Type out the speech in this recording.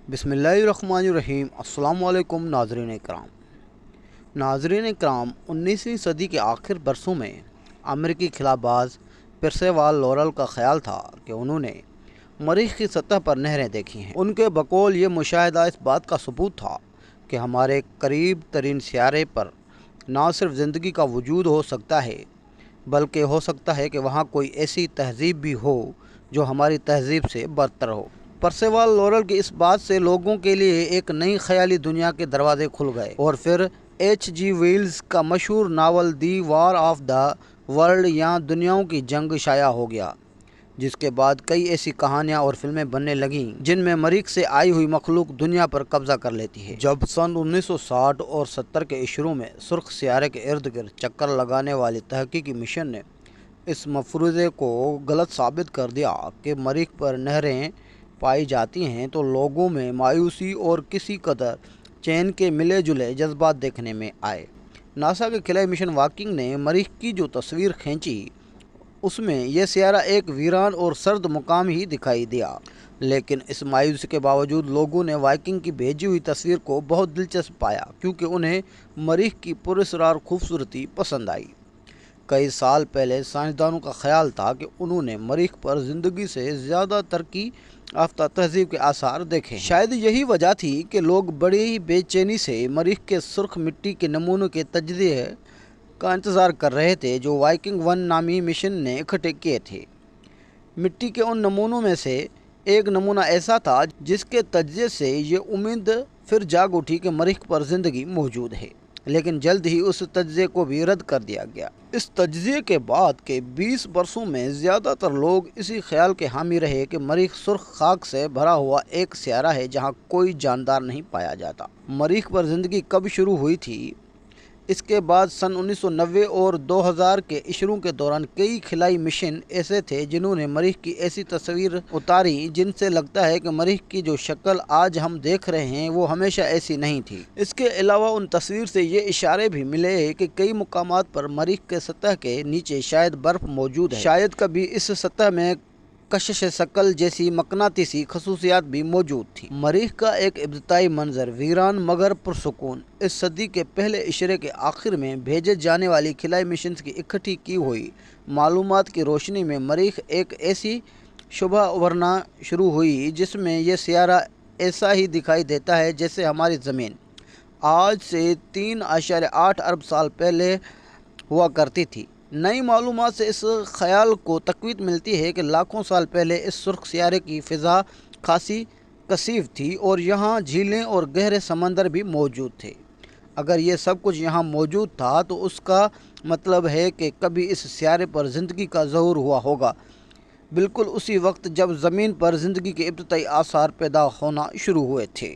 बिस्मिल्लाहिर्रहमानिर्रहीम। अस्सलाम वालेकुम नाज़रीन कराम 19वीं सदी के आखिर बरसों में अमेरिकी खिलाबाज परसेवाल लॉरेल का ख्याल था कि उन्होंने मरीख की सतह पर नहरें देखी हैं। उनके बकौल ये मुशाहिदा इस बात का सबूत था कि हमारे करीब तरीन सियारे पर ना सिर्फ ज़िंदगी का वजूद हो सकता है, बल्कि हो सकता है कि वहाँ कोई ऐसी तहज़ीब भी हो जो हमारी तहज़ीब से बदतर हो। परसेवाल लॉरेल की इस बात से लोगों के लिए एक नई ख्याली दुनिया के दरवाजे खुल गए और फिर H.G. वेल्स का मशहूर novel the war of the world या दुनियाओं की जंग शाया हो गया, जिसके बाद कई ऐसी कहानियां और फिल्में बनने लगीं जिनमें मरीख से आई हुई मखलूक दुनिया पर कब्जा कर लेती है। जब सन 1960 और 70 के इशरों में सुर्ख सियारे के इर्द गिर्द चक्कर लगाने वाली तहकीकी मिशन ने इस मफरूज़े को गलत साबित कर दिया कि मरीख पर नहरें पाई जाती हैं, तो लोगों में मायूसी और किसी कदर चैन के मिले जुले जज्बात देखने में आए। नासा के खिलाई मिशन वाकिंग ने मरीख की जो तस्वीर खींची उसमें यह सियारा एक वीरान और सर्द मुकाम ही दिखाई दिया, लेकिन इस मायूसी के बावजूद लोगों ने वाकिंग की भेजी हुई तस्वीर को बहुत दिलचस्प पाया, क्योंकि उन्हें मरीख की पुरस्कार खूबसूरती पसंद आई। कई साल पहले साइंसदानों का ख्याल था कि उन्होंने मरीख पर ज़िंदगी से ज़्यादा तरक्की याफ्ता तहज़ीब के आसार देखे। शायद यही वजह थी कि लोग बड़ी बेचैनी से मरीख के सुर्ख मिट्टी के नमूनों के तजज़िये का इंतज़ार कर रहे थे जो वाइकिंग 1 नामी मिशन ने इकट्ठे किए थे। मिट्टी के उन नमूनों में से एक नमूना ऐसा था जिसके तजज़िये से ये उम्मीद फिर जाग उठी कि मरीख पर ज़िंदगी मौजूद है, लेकिन जल्द ही उस तजज़िये को भी रद्द कर दिया गया। इस तजज़िये के बाद के 20 वर्षों में ज़्यादातर लोग इसी ख्याल के हामी रहे कि मरीख सुर्ख खाक से भरा हुआ एक सियारा है जहाँ कोई जानदार नहीं पाया जाता। मरीख पर ज़िंदगी कब शुरू हुई थी? इसके बाद सन 1990 और 2000 के इशरों के दौरान कई खिलाई मिशन ऐसे थे जिन्होंने मरीख की ऐसी तस्वीर उतारी जिनसे लगता है कि मरीख की जो शक्ल आज हम देख रहे हैं वो हमेशा ऐसी नहीं थी। इसके अलावा उन तस्वीर से ये इशारे भी मिले कि कई मुकामात पर मरीख के सतह के नीचे शायद बर्फ़ मौजूद है, शायद कभी इस सतह में कशिश शकल जैसी मकनातीसी खसूसियात भी मौजूद थी। मरीख का एक इब्तदाई मंजर वीरान मगर पुरसुकून। इस सदी के पहले इशरे के आखिर में भेजे जाने वाली खिलाई मिशन की इकट्ठी की हुई मालूमात की रोशनी में मरीख एक ऐसी शुबह उभरना शुरू हुई जिसमें यह सियारा ऐसा ही दिखाई देता है जैसे हमारी ज़मीन आज से 3.8 अरब साल पहले हुआ करती थी। नई मालूमात से इस ख्याल को तक़वीत मिलती है कि लाखों साल पहले इस सुर्ख सियारे की फ़िज़ा खासी कसीफ थी और यहाँ झीलें और गहरे समंदर भी मौजूद थे। अगर ये सब कुछ यहाँ मौजूद था तो उसका मतलब है कि कभी इस सियारे पर ज़िंदगी का ज़हूर हुआ होगा, बिल्कुल उसी वक्त जब ज़मीन पर ज़िंदगी के इब्तदाई आसार पैदा होना शुरू हुए थे।